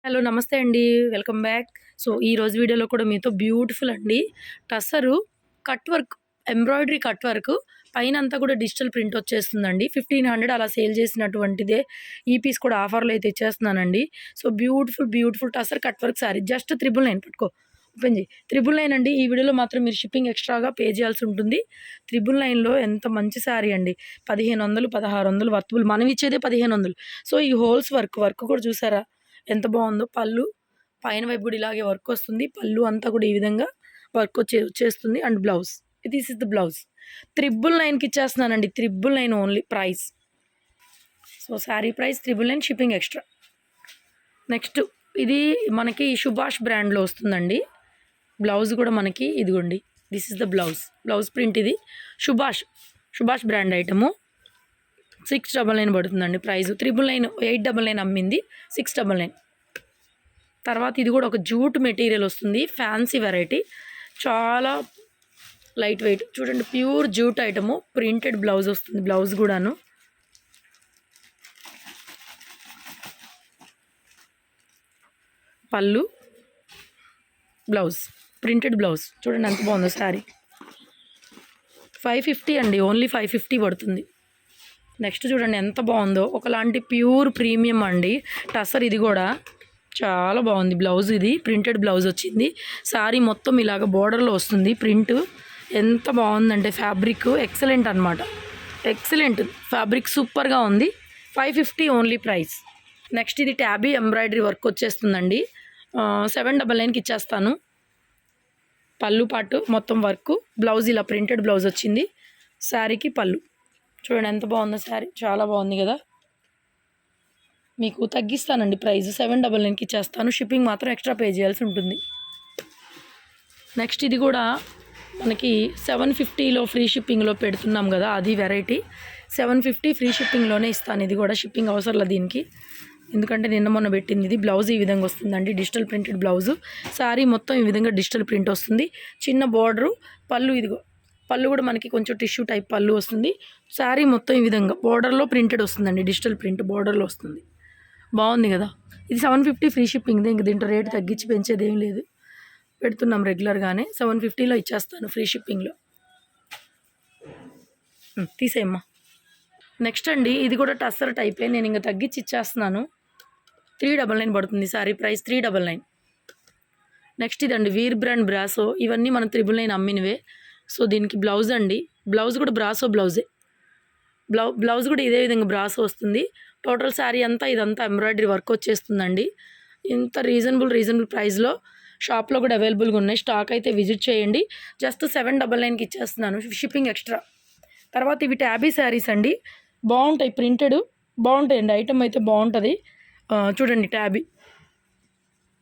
Hello నమస్తే అండి. Welcome back. So, ఈరోజు వీడియోలో కూడా మీతో బ్యూటిఫుల్ అండి. Tussar cut work, embroidery cut work పైనంతా కూడా డిజిటల్ ప్రింట్ వచ్చేస్తుందండి. 1500 అలా సేల్ చేసినటువంటిదే ఈ పీస్ కూడా ఆఫర్‌లో అయితే ఇచ్చేస్తున్నానండి. So, beautiful tussar cut work sari just 999 పట్టుకో. ఓపెన్ చెయి. 999 అండి. ఈ వీడియోలో మాత్రం మీరు షిప్పింగ్ ఎక్స్‌ట్రాగా పే చేయాల్సి ఉంటుంది. 999లో ఎంత మంచి శారీ అండి. 1500, 1600 వర్తబుల్. మనం ఇచ్చేదే 1500. సో, ఈ హోల్స్ వర్క్ కూడా చూసారా? ఎంత బావుందో. పళ్ళు పైన వైపు గూడా ఇలాగే వర్కొస్తుంది. పళ్ళు అంతా కూడా ఈ విధంగా వచ్చేస్తుంది. And blouse. This is the blouse. 999కి ఇచ్చేస్తున్నానండి. 999 only price. So, sari price 999, shipping extra. Next ఇది మనకి సుభాష్ బ్రాండ్‌లో వస్తుందండి. బ్లౌజ్ కూడా మనకి ఇదిగోండి. This is the blouse. Blouse print ఇది. Subhash brand item. 699 పడుతుందండి ప్రైస్. 999, 899 అమ్మింది. 699. తర్వాత ఇది కూడా ఒక జూట్ మెటీరియల్ వస్తుంది. Fancy variety. చాలా లైట్ వెయిట్. చూడండి, pure jute item. Printed blouse వస్తుంది. బ్లౌజ్ కూడాను పళ్ళు, బ్లౌజ్, ప్రింటెడ్ బ్లౌజ్. చూడండి ఎంత బాగుందో శారీ. 550 అండి. ఓన్లీ 550 పడుతుంది. నెక్స్ట్ చూడండి ఎంత బాగుందో. ఒకలాంటి ప్యూర్ ప్రీమియం అండి టసర్. ఇది కూడా చాలా బాగుంది. బ్లౌజ్ ఇది ప్రింటెడ్ బ్లౌజ్ వచ్చింది. శారీ మొత్తం ఇలాగ బోర్డర్లో వస్తుంది ప్రింట్. ఎంత బాగుందంటే ఫ్యాబ్రిక్ ఎక్సలెంట్ అనమాట. ఎక్సలెంట్ ఫ్యాబ్రిక్ సూపర్గా ఉంది. 550 ఓన్లీ ప్రైస్. నెక్స్ట్ ఇది ట్యాబీ ఎంబ్రాయిడరీ వర్క్ వచ్చేస్తుందండి. 799కి ఇచ్చేస్తాను. పళ్ళు పాటు మొత్తం వర్క్. బ్లౌజ్ ఇలా ప్రింటెడ్ బ్లౌజ్ వచ్చింది. శారీకి పళ్ళు. చూడండి ఎంత బాగుందో శారీ. చాలా బాగుంది కదా. మీకు తగ్గిస్తానండి ప్రైస్. 799కి ఇచ్చేస్తాను. షిప్పింగ్ మాత్రం ఎక్స్ట్రా పే చేయాల్సి ఉంటుంది. నెక్స్ట్ ఇది కూడా మనకి 750లో ఫ్రీ షిప్పింగ్లో పెడుతున్నాం కదా, అది వెరైటీ. 750 ఫ్రీ షిప్పింగ్లోనే ఇస్తాను. ఇది కూడా షిప్పింగ్ అవసరం దీనికి, ఎందుకంటే నిన్న మొన్న పెట్టింది ఇది. బ్లౌజ్ ఈ విధంగా వస్తుందండి. Digital printed blouse. శారీ మొత్తం ఈ విధంగా డిజిటల్ ప్రింట్ వస్తుంది. చిన్న బోర్డరు. పళ్ళు ఇదిగో. పళ్ళు కూడా మనకి కొంచెం టిష్యూ టైప్ పళ్ళు వస్తుంది. శారీ మొత్తం ఈ విధంగా బోర్డర్లో ప్రింటెడ్ వస్తుందండి. డిజిటల్ ప్రింట్ బోర్డర్లో వస్తుంది. బాగుంది కదా. ఇది 750 ఫ్రీ షిప్పింగ్దే. ఇంక దీంట్లో రేటు తగ్గించి పెంచేది ఏం లేదు. పెడుతున్నాం రెగ్యులర్గానే. 750లో ఇచ్చేస్తాను ఫ్రీ షిప్పింగ్లో. తీసేయమ్మా. నెక్స్ట్ అండి ఇది కూడా టస్సర్ టైపే. నేను ఇంకా తగ్గించి ఇచ్చేస్తున్నాను. 399 పడుతుంది శారీ ప్రైస్. 399. నెక్స్ట్ ఇదండి వీర్ బ్రాండ్ బ్రాసో. ఇవన్నీ మనం 999 అమ్మినవే. సో, దీనికి బ్లౌజ్ అండి. బ్లౌజ్ కూడా బ్రాసో బ్లౌజే. బ్లౌజ్ కూడా ఇదే విధంగా బ్రాసో వస్తుంది. టోటల్ శారీ అంతా ఇదంతా ఎంబ్రాయిడరీ వర్క్ వచ్చేస్తుందండి. ఇంత రీజనబుల్ ప్రైస్లో షాప్లో కూడా అవైలబుల్గా ఉన్నాయి. స్టాక్ అయితే విజిట్ చేయండి. జస్ట్ 799కి ఇచ్చేస్తున్నాను. Shipping extra. తర్వాత ఇవి ట్యాబీ శారీస్ అండి. బాగుంటాయి. ప్రింటెడ్ బాగుంటాయండి. ఐటమ్ అయితే బాగుంటుంది. చూడండి ట్యాబీ.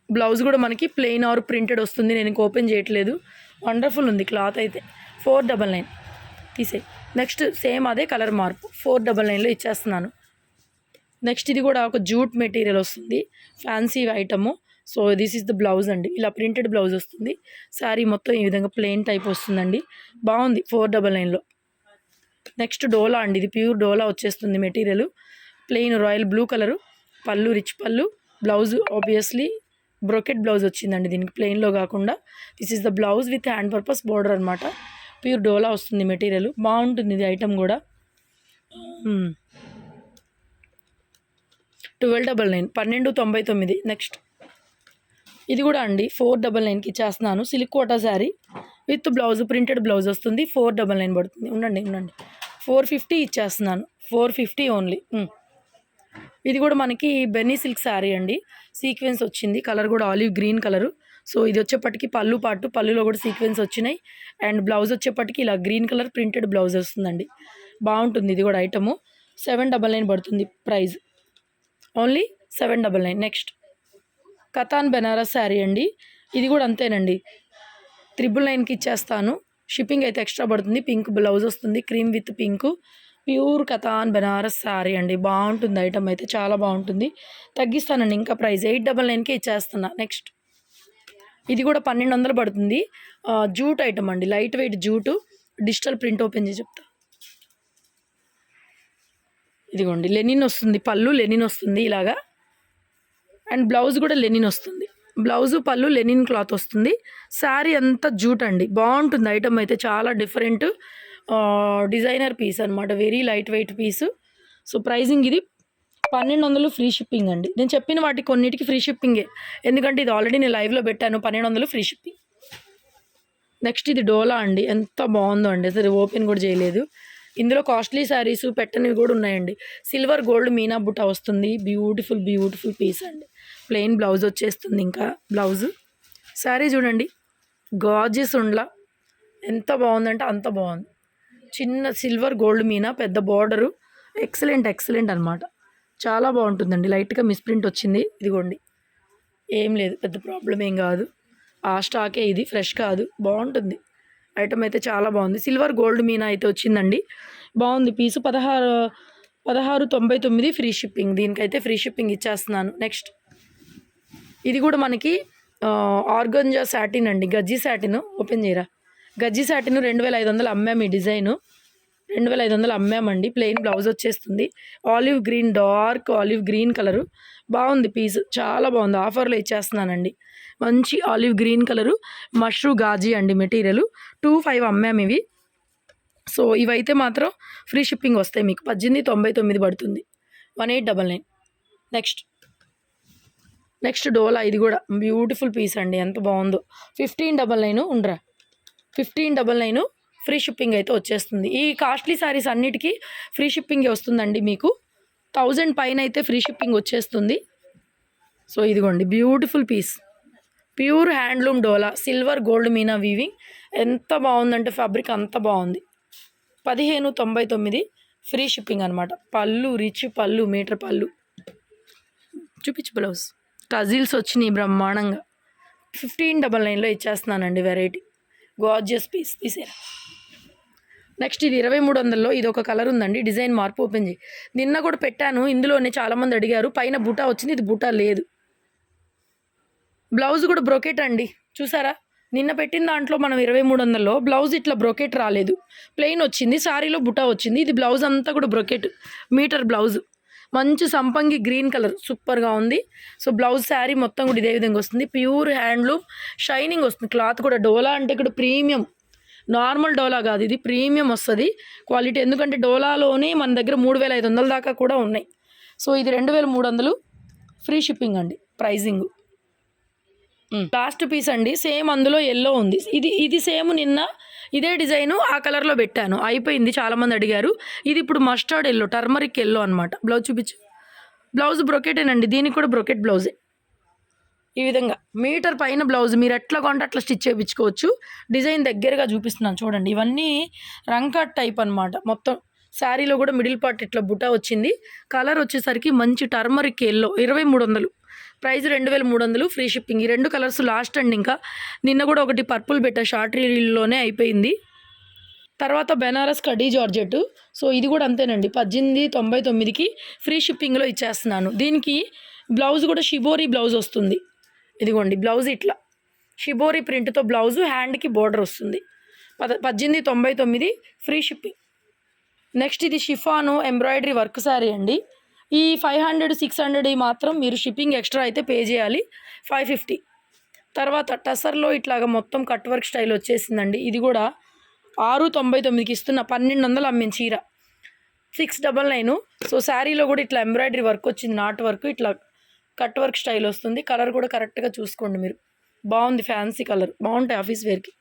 బ్లౌజ్ కూడా మనకి ప్లెయిన్ ఆర్ ప్రింటెడ్ వస్తుంది. నేను ఇంక ఓపెన్ చేయట్లేదు. వండర్ఫుల్ ఉంది క్లాత్ అయితే. 499 తీసే. నెక్స్ట్ సేమ్ అదే కలర్ మార్పు. 499లో ఇచ్చేస్తున్నాను. నెక్స్ట్ ఇది కూడా ఒక జూట్ మెటీరియల్ వస్తుంది. Fancy item. So, this is the blouse అండి. ఇలా ప్రింటెడ్ బ్లౌజ్ వస్తుంది. శారీ మొత్తం ఈ విధంగా ప్లెయిన్ టైప్ వస్తుందండి. బాగుంది. 499లో. నెక్స్ట్ డోలా అండి. ఇది ప్యూర్ డోలా వచ్చేస్తుంది material. Plain royal blue colour. పళ్ళు రిచ్ పళ్ళు. బ్లౌజ్ ఆబ్వియస్లీ బ్రోకెట్ బ్లౌజ్ వచ్చిందండి దీనికి, ప్లెయిన్లో కాకుండా. This is the blouse with hand purpose border అనమాట. ప్యూర్ డోలా వస్తుంది మెటీరియల్. బాగుంటుంది ఇది ఐటమ్ కూడా. 1299, 1299. నెక్స్ట్ ఇది కూడా అండి 499కి ఇచ్చేస్తున్నాను. Silk Kota sari with blouse, printed blouse వస్తుంది. 499 పడుతుంది. ఉండండి 450 ఇచ్చేస్తున్నాను. 450 ఓన్లీ. ఇది కూడా మనకి బెన్నీ సిల్క్ శారీ అండి. సీక్వెన్స్ వచ్చింది. కలర్ కూడా ఆలివ్ గ్రీన్ కలరు. సో, ఇది వచ్చేప్పటికి పళ్ళు పాటు. పళ్ళులో కూడా సీక్వెన్స్ వచ్చినాయి. అండ్ బ్లౌజ్ వచ్చేప్పటికి ఇలా గ్రీన్ కలర్ ప్రింటెడ్ బ్లౌజ్ వస్తుందండి. బాగుంటుంది ఇది కూడా ఐటము. 799 పడుతుంది price. Only 799. Next Katan Banaras sari అండి. ఇది కూడా అంతేనండి. 999కి ఇచ్చేస్తాను. షిప్పింగ్ అయితే ఎక్స్ట్రా పడుతుంది. పింక్ బ్లౌజ్ వస్తుంది. Cream with pink. Pure Katan Banaras sari అండి. బాగుంటుంది ఐటమ్ అయితే. చాలా బాగుంటుంది. తగ్గిస్తానండి ఇంకా ప్రైస్. 899కే ఇచ్చేస్తున్నా. నెక్స్ట్ ఇది కూడా 1200 పడుతుంది. జూట్ ఐటమ్ అండి. Light weight jute. Digital print open చేసి చెప్తా. ఇదిగోండి లెనిన్ వస్తుంది. పళ్ళు లెనిన్ వస్తుంది ఇలాగా. అండ్ బ్లౌజ్ కూడా లెనిన్ వస్తుంది. బ్లౌజు పళ్ళు లెనిన్ క్లాత్ వస్తుంది. శారీ అంతా జూట్ అండి. బాగుంటుంది ఐటమ్ అయితే, చాలా డిఫరెంట్ డిజైనర్ పీస్ అనమాట. వెరీ లైట్ వెయిట్ పీసు. సో ప్రైజింగ్ ఇది 1200 ఫ్రీ షిప్పింగ్ అండి. నేను చెప్పిన వాటి కొన్నిటికి ఫ్రీ షిప్పింగే, ఎందుకంటే ఇది ఆల్రెడీ నేను లైవ్లో పెట్టాను. 1200 ఫ్రీ షిప్పింగ్. నెక్స్ట్ ఇది డోలా అండి. ఎంత బాగుందో అండి, అసలు ఓపెన్ కూడా చేయలేదు. ఇందులో కాస్ట్లీ శారీస్ పెట్టనివి కూడా ఉన్నాయండి. సిల్వర్ గోల్డ్ మీనా బుట్ట వస్తుంది. బ్యూటిఫుల్ బ్యూటిఫుల్ పీస్ అండి. ప్లెయిన్ బ్లౌజ్ వచ్చేస్తుంది. ఇంకా బ్లౌజు శారీ చూడండి, గాజెస్ ఉండలా ఎంత బాగుందంటే అంత బాగుంది. చిన్న సిల్వర్ గోల్డ్ మీనా, పెద్ద బార్డరు, ఎక్సలెంట్ అనమాట. చాలా బాగుంటుందండి. లైట్గా మిస్ప్రింట్ వచ్చింది, ఇదిగోండి. ఏం లేదు, పెద్ద ప్రాబ్లం ఏం కాదు. ఆ స్టాకే ఇది, ఫ్రెష్ కాదు, బాగుంటుంది ఐటమ్ అయితే, చాలా బాగుంది. సిల్వర్ గోల్డ్ మీనా అయితే వచ్చిందండి, బాగుంది పీసు. 1699 ఫ్రీ షిప్పింగ్. దీనికైతే ఫ్రీ షిప్పింగ్ ఇచ్చేస్తున్నాను. నెక్స్ట్ ఇది కూడా మనకి ఆర్గంజా శాటిన్ అండి, గజ్జి శాటిన్. ఓపెన్ చేయరా. గజ్జి శాటిన్ 2500 అమ్మాము. ఈ డిజైను 2500 అమ్మామండి. ప్లెయిన్ బ్లౌజ్ వచ్చేస్తుంది. Olive green, dark olive green colour, బాగుంది పీస్, చాలా బాగుంది. ఆఫర్లో ఇచ్చేస్తున్నానండి. మంచి olive green colour, mashru gaji అండి మెటీరియల్. 2500 అమ్మాము ఇవి. సో ఇవైతే మాత్రం ఫ్రీ షిప్పింగ్ వస్తాయి మీకు. 1899 పడుతుంది. 1899. నెక్స్ట్ డోలా. ఇది కూడా బ్యూటిఫుల్ పీస్ అండి, ఎంత బాగుందో. 1599 ఉండరా. 1599 ఫ్రీ షిప్పింగ్ అయితే వచ్చేస్తుంది. ఈ కాస్ట్లీ శారీస్ అన్నిటికీ ఫ్రీ షిప్పింగ్ వస్తుందండి మీకు. 1000 పైన అయితే ఫ్రీ షిప్పింగ్ వచ్చేస్తుంది. సో ఇదిగోండి బ్యూటిఫుల్ పీస్, ప్యూర్ హ్యాండ్లూమ్ డోలా, సిల్వర్ గోల్డ్ మీనా వీవింగ్. ఎంత బాగుందంటే ఫ్యాబ్రిక్ అంత బాగుంది. 1599 ఫ్రీ షిప్పింగ్ అనమాట. పళ్ళు రిచ్ పళ్ళు, మీటర్ పళ్ళు. చూపించు బ్లౌజ్. టజిల్స్ వచ్చినాయి బ్రహ్మాండంగా. 1599లో ఇచ్చేస్తున్నానండి. Variety gorgeous piece. తీసేరా. నెక్స్ట్ ఇది 2300లో ఇది ఒక కలర్ ఉందండి. డిజైన్ మార్పు. ఓపెన్ చేయి. నిన్న కూడా పెట్టాను, ఇందులోనే చాలామంది అడిగారు. పైన బుటా వచ్చింది, ఇది బుటా లేదు. బ్లౌజ్ కూడా బ్రోకెట్ అండి, చూసారా. నిన్న పెట్టిన దాంట్లో మనం 2300లో బ్లౌజ్ ఇట్లా బ్రోకెట్ రాలేదు, ప్లెయిన్ వచ్చింది. శారీలో బుటా వచ్చింది. ఇది బ్లౌజ్ అంతా కూడా బ్రోకెట్, మీటర్ బ్లౌజ్. మంచి సంపంగి గ్రీన్ కలర్, సూపర్గా ఉంది. సో బ్లౌజ్ శారీ మొత్తం కూడా ఇదే విధంగా వస్తుంది. ప్యూర్ హ్యాండ్లూమ్, షైనింగ్ వస్తుంది. క్లాత్ కూడా డోలా అంటే ఇక్కడ ప్రీమియం, నార్మల్ డోలా కాదు, ఇది ప్రీమియం వస్తుంది క్వాలిటీ. ఎందుకంటే డోలాలోనే మన దగ్గర 3500 దాకా కూడా ఉన్నాయి. సో ఇది 2300 ఫ్రీ షిప్పింగ్ అండి. ప్రైజింగ్ లాస్ట్ పీస్ అండి. సేమ్ అందులో ఎల్లో ఉంది. ఇది సేమ్ నిన్న ఇదే డిజైను ఆ కలర్లో పెట్టాను, అయిపోయింది. చాలామంది అడిగారు. ఇది ఇప్పుడు మస్టర్డ్ ఎల్లో, టర్మరిక్ ఎల్లో అనమాట. బ్లౌజ్ చూపించు. బ్లౌజ్ బ్రొకెటేనండి, దీనికి కూడా బ్రొకెట్ బ్లౌజే. ఈ విధంగా మీటర్ పైన బ్లౌజ్ మీరు ఎట్లా కొంటే అట్లా స్టిచ్ చేయించుకోవచ్చు. డిజైన్ దగ్గరగా చూపిస్తున్నాను చూడండి. ఇవన్నీ రంకట్ టైప్ అనమాట. మొత్తం శారీలో కూడా మిడిల్ పార్ట్ ఇట్లా బుటా వచ్చింది. కలర్ వచ్చేసరికి మంచి turmeric yellow. 2300. Price 2300 free shipping. ఈ 2 కలర్స్ లాస్ట్ అండి. ఇంకా నిన్న కూడా ఒకటి పర్పుల్ పెట్టా, షార్ట్ రీల్లోనే అయిపోయింది. తర్వాత బెనారస్ కడీ జార్జెట్. సో ఇది కూడా అంతేనండి, 1899కి ఫ్రీ షిప్పింగ్లో ఇచ్చేస్తున్నాను. దీనికి బ్లౌజ్ కూడా షిబోరీ బ్లౌజ్ వస్తుంది. ఇదిగోండి బ్లౌజ్ ఇట్లా షిబోరీ ప్రింట్తో బ్లౌజు, హ్యాండ్కి బోర్డర్ వస్తుంది. 1899 ఫ్రీ షిప్పింగ్. నెక్స్ట్ ఇది షిఫాను ఎంబ్రాయిడరీ వర్క్ శారీ అండి. ఈ 500 600 మాత్రం మీరు షిప్పింగ్ ఎక్స్ట్రా అయితే పే చేయాలి, 550. తర్వాత టసర్లో ఇట్లాగా మొత్తం కట్ వర్క్ స్టైల్ వచ్చేసిందండి. ఇది కూడా 699కి ఇస్తున్న. 1200 అమ్మిన చీర 699. సో శారీలో కూడా ఇట్లా ఎంబ్రాయిడరీ వర్క్ వచ్చింది, నాట్ వర్క్, ఇట్లా కట్ వర్క్ స్టైల్ వస్తుంది. కలర్ కూడా కరెక్ట్గా చూసుకోండి మీరు, బాగుంది. ఫ్యాన్సీ కలర్, బాగుంటాయి ఆఫీస్ వేర్కి.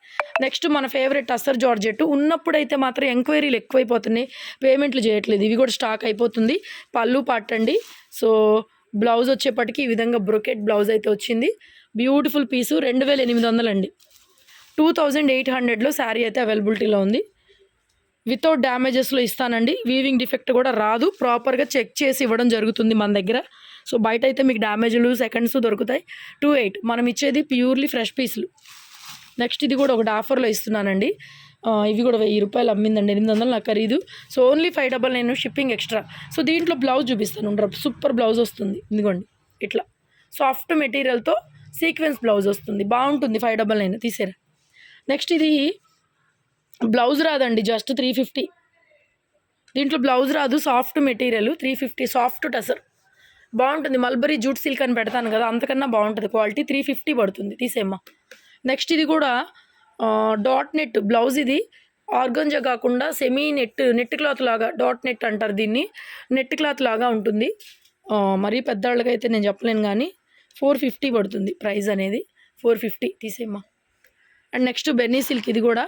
నెక్స్ట్ మన ఫేవరెట్ టసర్ జార్జెట్. ఉన్నప్పుడైతే మాత్రం ఎంక్వైరీలు ఎక్కువైపోతున్నాయి, పేమెంట్లు చేయట్లేదు. ఇవి కూడా స్టాక్ అయిపోతుంది. పళ్ళు పట్టండి. సో బ్లౌజ్ వచ్చేప్పటికి ఈ విధంగా బ్రొకెట్ బ్లౌజ్ అయితే వచ్చింది. బ్యూటిఫుల్ పీసు. 2800 అండి. 2800లో శారీ అయితే అవైలబిలిటీలో ఉంది. వితౌట్ డ్యామేజెస్లో ఇస్తానండి. వీవింగ్ డిఫెక్ట్ కూడా రాదు, ప్రాపర్గా చెక్ చేసి ఇవ్వడం జరుగుతుంది మన దగ్గర. సో బయట అయితే మీకు డ్యామేజ్లు సెకండ్స్ దొరుకుతాయి. 2800 మనం ఇచ్చేది ప్యూర్లీ ఫ్రెష్ పీసులు. నెక్స్ట్ ఇది కూడా ఒకటి ఆఫర్లో ఇస్తున్నానండి. ఇవి కూడా 1000 రూపాయలు అమ్మిందండి, 800 నాకు ఖరీదు. So only 599 shipping extra. So దీంట్లో బ్లౌజ్ చూపిస్తాను, సూపర్ బ్లౌజ్ వస్తుంది. ఇదిగోండి ఇట్లా సాఫ్ట్ మెటీరియల్తో సీక్వెన్స్ బ్లౌజ్ వస్తుంది, బాగుంటుంది. 599 తీసేరా. నెక్స్ట్ ఇది బ్లౌజ్ రాదండి, జస్ట్ 350. దీంట్లో బ్లౌజ్ రాదు, సాఫ్ట్ మెటీరియల్ 350. సాఫ్ట్ టసర్ బాగుంటుంది. మల్బరీ జూట్ సిల్క్ అని పెడతాను కదా, అంతకన్నా బాగుంటుంది క్వాలిటీ. 350 పడుతుంది. తీసేమ్మా. నెక్స్ట్ ఇది కూడా డాట్ నెట్ బ్లౌజ్. ఇది ఆర్గంజా కాకుండా సెమీ నెట్ క్లాత్ లాగా, డాట్ నెట్ అంటారు దీన్ని. నెట్ క్లాత్ లాగా ఉంటుంది. మరీ పెద్దవాళ్ళకైతే నేను చెప్పలేను కానీ 450 పడుతుంది ప్రైస్ అనేది. 450 తీసేమ్మా. అండ్ నెక్స్ట్ బెన్నీ సిల్క్. ఇది కూడా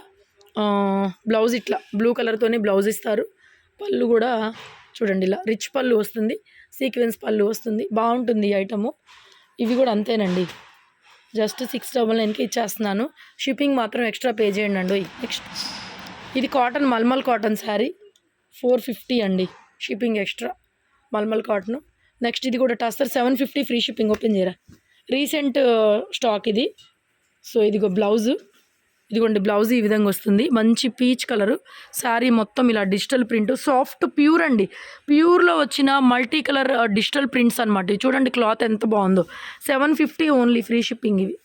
బ్లౌజ్ ఇట్లా బ్లూ కలర్తోనే బ్లౌజ్ ఇస్తారు. పళ్ళు కూడా చూడండి ఇలా రిచ్ పళ్ళు వస్తుంది, సీక్వెన్స్ పళ్ళు వస్తుంది. బాగుంటుంది ఈ ఐటము. ఇవి కూడా అంతేనండి, జస్ట్ 699కి ఇచ్చేస్తున్నాను. షిప్పింగ్ మాత్రం ఎక్స్ట్రా పే చేయండి అండి. నెక్స్ట్ ఇది కాటన్, మల్మల్ కాటన్ శారీ. 450 అండి, shipping extra, mulmul cotton. Next ఇది కూడా టస్సర్ 750 ఫ్రీ షిప్పింగ్. ఓపెన్ చేయరా, రీసెంట్ స్టాక్ ఇది. సో ఇదిగో బ్లౌజు, ఇదిగోండి బ్లౌజ్ ఈ విధంగా వస్తుంది. మంచి పీచ్ కలరు. శారీ మొత్తం ఇలా డిజిటల్ ప్రింట్, సాఫ్ట్ ప్యూర్ అండి. ప్యూర్లో వచ్చిన మల్టీ కలర్ డిజిటల్ ప్రింట్స్ అనమాట. ఇవి చూడండి క్లాత్ ఎంత బాగుందో. 750 ఓన్లీ, ఫ్రీ షిప్పింగ్. ఇవి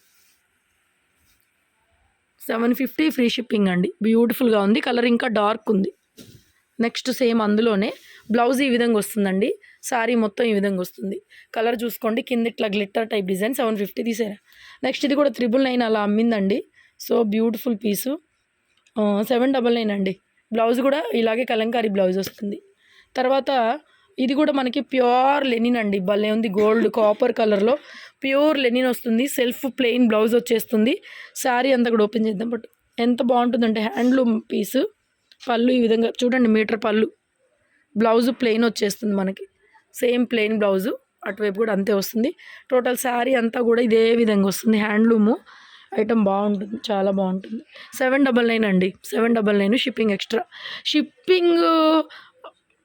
750 ఫ్రీ షిప్పింగ్ అండి. బ్యూటిఫుల్గా ఉంది. కలర్ ఇంకా డార్క్ ఉంది. నెక్స్ట్ సేమ్ అందులోనే బ్లౌజ్ ఈ విధంగా వస్తుందండి. శారీ మొత్తం ఈ విధంగా వస్తుంది. కలర్ చూసుకోండి, కింద ఇట్లా గ్లిట్టర్ టైప్ డిజైన్. 750 తీసారా. నెక్స్ట్ ఇది కూడా 999 అలా అమ్మిందండి. సో బ్యూటిఫుల్ పీసు. 799 అండి. బ్లౌజ్ కూడా ఇలాగే కలంకారీ బ్లౌజ్ వస్తుంది. తర్వాత ఇది కూడా మనకి ప్యూర్ లెనిన్ అండి. భలే ఉంది, గోల్డ్ కాపర్ కలర్లో ప్యూర్ లెనిన్ వస్తుంది. సెల్ఫ్ ప్లెయిన్ బ్లౌజ్ వచ్చేస్తుంది. శారీ అంతా కూడా ఓపెన్ చేద్దాం. బట్ ఎంత బాగుంటుందంటే హ్యాండ్లూమ్ పీసు. పళ్ళు ఈ విధంగా చూడండి, మీటర్ పళ్ళు. బ్లౌజు ప్లెయిన్ వచ్చేస్తుంది మనకి, సేమ్ ప్లెయిన్ బ్లౌజు. అటువైపు కూడా అంతే వస్తుంది. టోటల్ శారీ అంతా కూడా ఇదే విధంగా వస్తుంది. హ్యాండ్లూము ఐటమ్ బాగుంటుంది, చాలా బాగుంటుంది. 799 అండి. 799 షిప్పింగ్ ఎక్స్ట్రా. షిప్పింగ్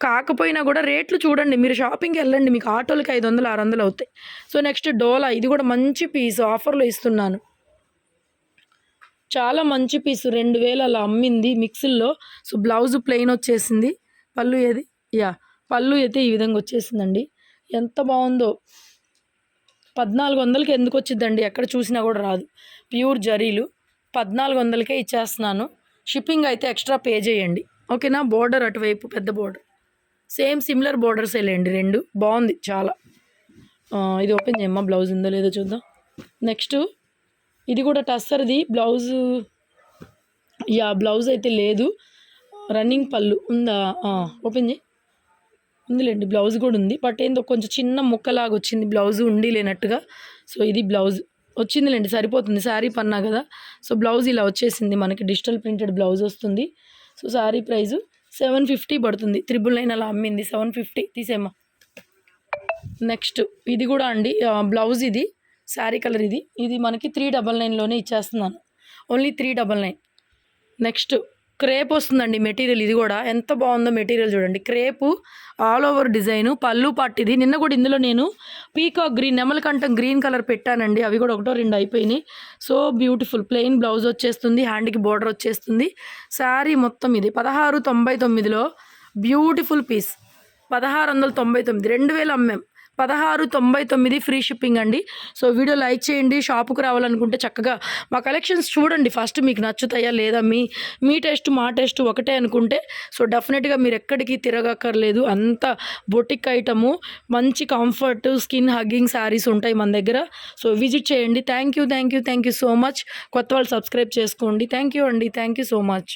కాకపోయినా కూడా రేట్లు చూడండి, మీరు షాపింగ్కి వెళ్ళండి, మీకు ఆటోలకి 500 600 అవుతాయి. సో నెక్స్ట్ డోలా. ఇది కూడా మంచి పీస్, ఆఫర్లో ఇస్తున్నాను. చాలా మంచి పీసు, 2000 అలా అమ్మింది మిక్సిల్లో. సో బ్లౌజ్ ప్లెయిన్ వచ్చేసింది. పళ్ళు ఏది, పళ్ళు అయితే ఈ విధంగా వచ్చేసిందండి. ఎంత బాగుందో. 1400కి ఎందుకు వచ్చిందండి, ఎక్కడ చూసినా కూడా రాదు. ప్యూర్ జరీలు 1400కే ఇచ్చేస్తున్నాను. షిప్పింగ్ అయితే ఎక్స్ట్రా పే చేయండి, ఓకేనా. బోర్డర్ అటువైపు పెద్ద బోర్డర్, సేమ్ సిమిలర్ బోర్డర్స్ వెళ్ళండి. 2 బాగుంది చాలా. ఇది ఓపెన్ చేయమ్మా, బ్లౌజ్ ఉందో లేదో చూద్దాం. నెక్స్ట్ ఇది కూడా టస్సర్ది బ్లౌజు. బ్లౌజ్ అయితే లేదు, రన్నింగ్ పళ్ళు ఉందా. ఓపెన్ చేయి, ఉందిలేండి, బ్లౌజ్ కూడా ఉంది. బట్ ఏందో కొంచెం చిన్న ముక్కలాగా వచ్చింది, బ్లౌజ్ ఉండి లేనట్టుగా. సో ఇది బ్లౌజ్ వచ్చిందిలేండి, సరిపోతుంది. శారీ పన్నా కదా. సో బ్లౌజ్ ఇలా వచ్చేసింది మనకి, డిజిటల్ ప్రింటెడ్ బ్లౌజ్ వస్తుంది. సో శారీ ప్రైజు 750 పడుతుంది. 999 అలా అమ్మింది. 750 తీసేమ్మా. నెక్స్ట్ ఇది కూడా అండి బ్లౌజ్. ఇది శారీ కలర్. ఇది మనకి 399లోనే ఇచ్చేస్తున్నాను, ఓన్లీ 399. నెక్స్ట్ క్రేప్ వస్తుందండి మెటీరియల్. ఇది కూడా ఎంత బాగుందో మెటీరియల్ చూడండి. క్రేపు ఆల్ ఓవర్ డిజైను, పళ్ళు పట్టిది. నిన్న కూడా ఇందులో నేను పీకాక్ గ్రీన్, నెమలకంఠం గ్రీన్ కలర్ పెట్టానండి. అవి కూడా 1 2 అయిపోయినాయి. సో బ్యూటిఫుల్ ప్లెయిన్ బ్లౌజ్ వచ్చేస్తుంది, హ్యాండ్కి బోర్డర్ వచ్చేస్తుంది. శారీ మొత్తం ఇది 1699లో బ్యూటిఫుల్ పీస్. 1699, 2000 అమ్మాం. 1699 ఫ్రీ షిప్పింగ్ అండి. సో వీడియో లైక్ చేయండి. షాపుకు రావాలనుకుంటే చక్కగా మా కలెక్షన్స్ చూడండి. ఫస్ట్ మీకు నచ్చుతాయా లేదా, మీ టేస్ట్ మా టేస్ట్ ఒకటే అనుకుంటే సో డెఫినెట్గా మీరు ఎక్కడికి తిరగక్కర్లేదు. అంత బొటిక్ ఐటము, మంచి కంఫర్ట్, స్కిన్ హగ్గింగ్ శారీస్ ఉంటాయి మన దగ్గర. సో విజిట్ చేయండి. Thank you so much. కొత్త వాళ్ళు సబ్స్క్రైబ్ చేసుకోండి. థ్యాంక్ యూ అండి, థ్యాంక్ యూ సో మచ్.